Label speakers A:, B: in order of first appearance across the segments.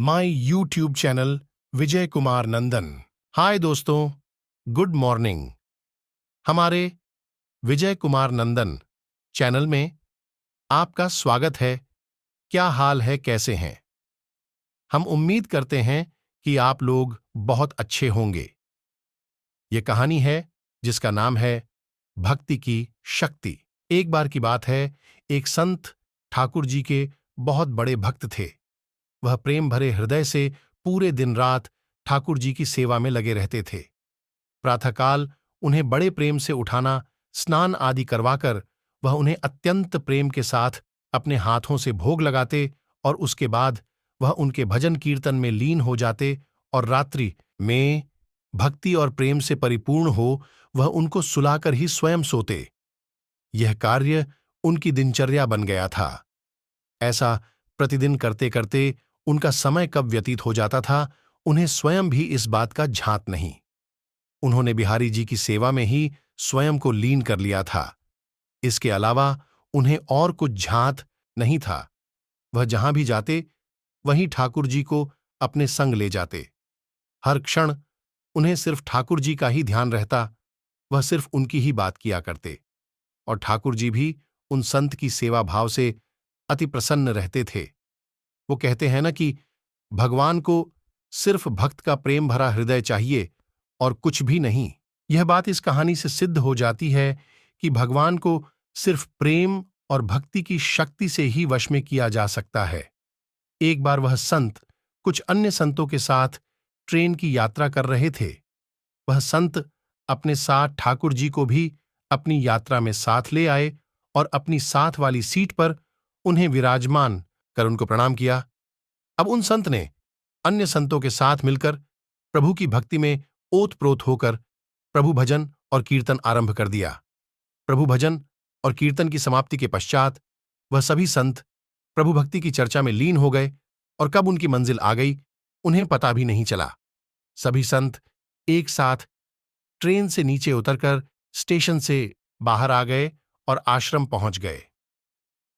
A: My YouTube channel Vijay Kumar नंदन। हाय दोस्तों, good morning. हमारे विजय कुमार नंदन channel में आपका स्वागत है। क्या हाल है, कैसे हैं? हम उम्मीद करते हैं कि आप लोग बहुत अच्छे होंगे। ये कहानी है जिसका नाम है भक्ति की शक्ति। एक बार की बात है, एक संत ठाकुर जी के बहुत बड़े भक्त थे। वह प्रेम भरे हृदय से पूरे दिन रात ठाकुर जी की सेवा में लगे रहते थे। प्रातःकाल उन्हें बड़े प्रेम से उठाना, स्नान आदि करवाकर वह उन्हें अत्यंत प्रेम के साथ अपने हाथों से भोग लगाते और उसके बाद वह उनके भजन कीर्तन में लीन हो जाते और रात्रि में भक्ति और प्रेम से परिपूर्ण हो वह उनको सुलाकर ही स्वयं सोते। यह कार्य उनकी दिनचर्या बन गया था। ऐसा प्रतिदिन करते करते उनका समय कब व्यतीत हो जाता था, उन्हें स्वयं भी इस बात का झांत नहीं। उन्होंने बिहारी जी की सेवा में ही स्वयं को लीन कर लिया था। इसके अलावा उन्हें और कुछ झांत नहीं था। वह जहां भी जाते वहीं ठाकुर जी को अपने संग ले जाते। हर क्षण उन्हें सिर्फ ठाकुर जी का ही ध्यान रहता। वह सिर्फ उनकी ही बात किया करते और ठाकुर जी भी उन संत की सेवा भाव से अति प्रसन्न रहते थे। वो कहते हैं ना कि भगवान को सिर्फ भक्त का प्रेम भरा हृदय चाहिए और कुछ भी नहीं। यह बात इस कहानी से सिद्ध हो जाती है कि भगवान को सिर्फ प्रेम और भक्ति की शक्ति से ही वश में किया जा सकता है। एक बार वह संत कुछ अन्य संतों के साथ ट्रेन की यात्रा कर रहे थे। वह संत अपने साथ ठाकुर जी को भी अपनी यात्रा में साथ ले आए और अपनी साथ वाली सीट पर उन्हें विराजमान कर उनको प्रणाम किया। अब उन संत ने अन्य संतों के साथ मिलकर प्रभु की भक्ति में ओत-प्रोत होकर प्रभु भजन और कीर्तन आरंभ कर दिया। प्रभु भजन और कीर्तन की समाप्ति के पश्चात वह सभी संत प्रभु भक्ति की चर्चा में लीन हो गए और कब उनकी मंजिल आ गई उन्हें पता भी नहीं चला। सभी संत एक साथ ट्रेन से नीचे उतरकर स्टेशन से बाहर आ गए और आश्रम पहुंच गए।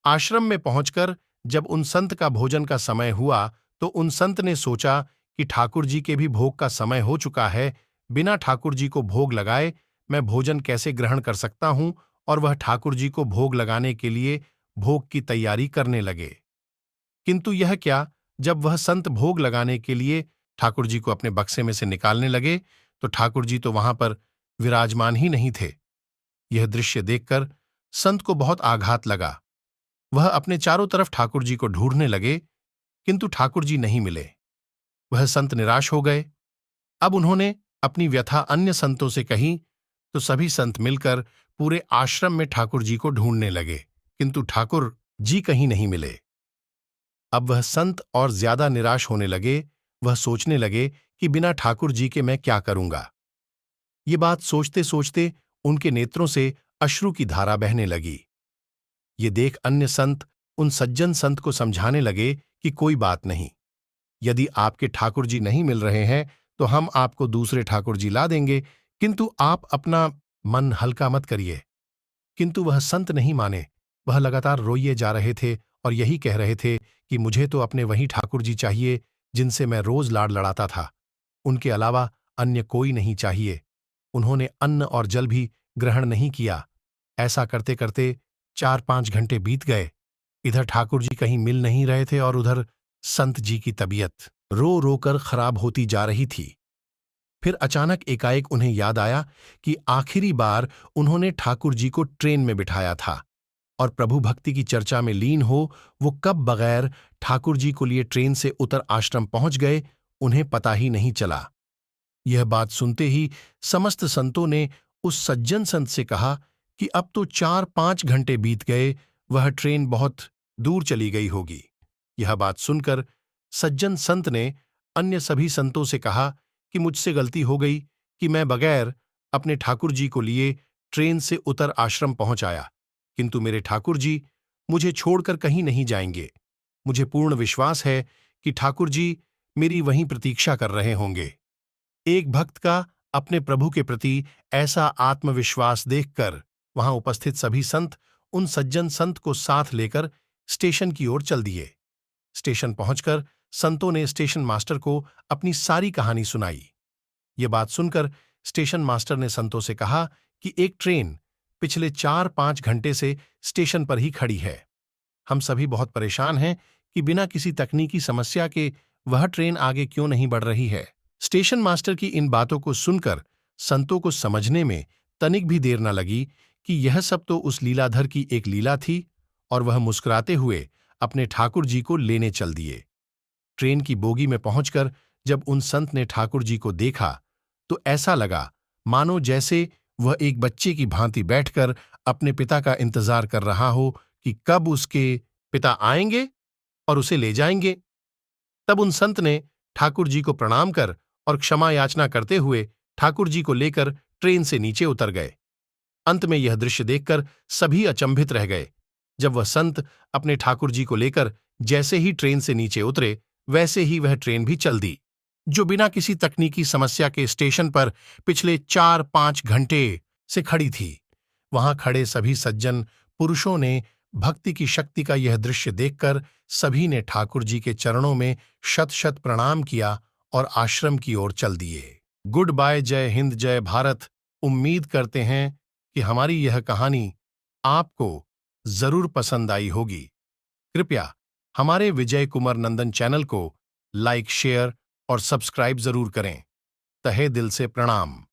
A: आश्रम में पहुंचकर जब उन संत का भोजन का समय हुआ तो उन संत ने सोचा कि ठाकुर जी के भी भोग का समय हो चुका है, बिना ठाकुर जी को भोग लगाए मैं भोजन कैसे ग्रहण कर सकता हूं, और वह ठाकुर जी को भोग लगाने के लिए भोग की तैयारी करने लगे। किंतु यह क्या, जब वह संत भोग लगाने के लिए ठाकुर जी को अपने बक्से में से निकालने लगे तो ठाकुर जी तो वहां पर विराजमान ही नहीं थे। यह दृश्य देखकर संत को बहुत आघात लगा। वह अपने चारों तरफ ठाकुर जी को ढूंढने लगे किंतु ठाकुर जी नहीं मिले। वह संत निराश हो गए। अब उन्होंने अपनी व्यथा अन्य संतों से कही तो सभी संत मिलकर पूरे आश्रम में ठाकुर जी को ढूंढने लगे किंतु ठाकुर जी कहीं नहीं मिले। अब वह संत और ज्यादा निराश होने लगे। वह सोचने लगे कि बिना ठाकुर जी के मैं क्या करूंगा। ये बात सोचते सोचते उनके नेत्रों से अश्रु की धारा बहने लगी। ये देख अन्य संत उन सज्जन संत को समझाने लगे कि कोई बात नहीं, यदि आपके ठाकुर जी नहीं मिल रहे हैं तो हम आपको दूसरे ठाकुर जी ला देंगे, किंतु आप अपना मन हल्का मत करिए। किंतु वह संत नहीं माने। वह लगातार रोइए जा रहे थे और यही कह रहे थे कि मुझे तो अपने वही ठाकुर जी चाहिए जिनसे मैं रोज लाड़ लड़ाता था। उनके अलावा अन्य कोई नहीं चाहिए। उन्होंने अन्न और जल भी ग्रहण नहीं किया। ऐसा करते करते 4-5 घंटे बीत गए। इधर ठाकुर जी कहीं मिल नहीं रहे थे और उधर संत जी की तबीयत रो रो कर खराब होती जा रही थी। फिर अचानक एकाएक उन्हें याद आया कि आखिरी बार उन्होंने ठाकुर जी को ट्रेन में बिठाया था और प्रभु भक्ति की चर्चा में लीन हो वो कब बगैर ठाकुर जी को लिए ट्रेन से उतर आश्रम पहुंच गए उन्हें पता ही नहीं चला। यह बात सुनते ही समस्त संतों ने उस सज्जन संत से कहा कि अब तो 4-5 घंटे बीत गए, वह ट्रेन बहुत दूर चली गई होगी। यह बात सुनकर सज्जन संत ने अन्य सभी संतों से कहा कि मुझसे गलती हो गई कि मैं बगैर अपने ठाकुर जी को लिए ट्रेन से उतर आश्रम पहुंच आया, किंतु मेरे ठाकुर जी मुझे छोड़कर कहीं नहीं जाएंगे। मुझे पूर्ण विश्वास है कि ठाकुर जी मेरी वहीं प्रतीक्षा कर रहे होंगे। एक भक्त का अपने प्रभु के प्रति ऐसा आत्मविश्वास देखकर वहां उपस्थित सभी संत उन सज्जन संत को साथ लेकर स्टेशन की ओर चल दिए। स्टेशन पहुंचकर संतों ने स्टेशन मास्टर को अपनी सारी कहानी सुनाई। ये बात सुनकर स्टेशन मास्टर ने संतों से कहा कि एक ट्रेन पिछले 4-5 घंटे से स्टेशन पर ही खड़ी है। हम सभी बहुत परेशान हैं कि बिना किसी तकनीकी समस्या के वह ट्रेन आगे क्यों नहीं बढ़ रही है। स्टेशन मास्टर की इन बातों को सुनकर संतों को समझने में तनिक भी देर न लगी कि यह सब तो उस लीलाधर की एक लीला थी, और वह मुस्कुराते हुए अपने ठाकुर जी को लेने चल दिए। ट्रेन की बोगी में पहुंचकर जब उन संत ने ठाकुर जी को देखा तो ऐसा लगा मानो जैसे वह एक बच्चे की भांति बैठकर अपने पिता का इंतजार कर रहा हो कि कब उसके पिता आएंगे और उसे ले जाएंगे। तब उन संत ने ठाकुर जी को प्रणाम कर और क्षमा याचना करते हुए ठाकुर जी को लेकर ट्रेन से नीचे उतर गए। अंत में यह दृश्य देखकर सभी अचंभित रह गए। जब वह संत अपने ठाकुर जी को लेकर जैसे ही ट्रेन से नीचे उतरे, वैसे ही वह ट्रेन भी चल दी, जो बिना किसी तकनीकी समस्या के स्टेशन पर पिछले 4-5 घंटे से खड़ी थी। वहां खड़े सभी सज्जन पुरुषों ने भक्ति की शक्ति का यह दृश्य देखकर सभी ने ठाकुर जी के चरणों में शत शत प्रणाम किया और आश्रम की ओर चल दिए। गुड बाय, जय हिंद, जय भारत। उम्मीद करते हैं कि हमारी यह कहानी आपको जरूर पसंद आई होगी। कृपया हमारे विजय कुमार नंदन चैनल को लाइक, शेयर और सब्सक्राइब जरूर करें। तहे दिल से प्रणाम।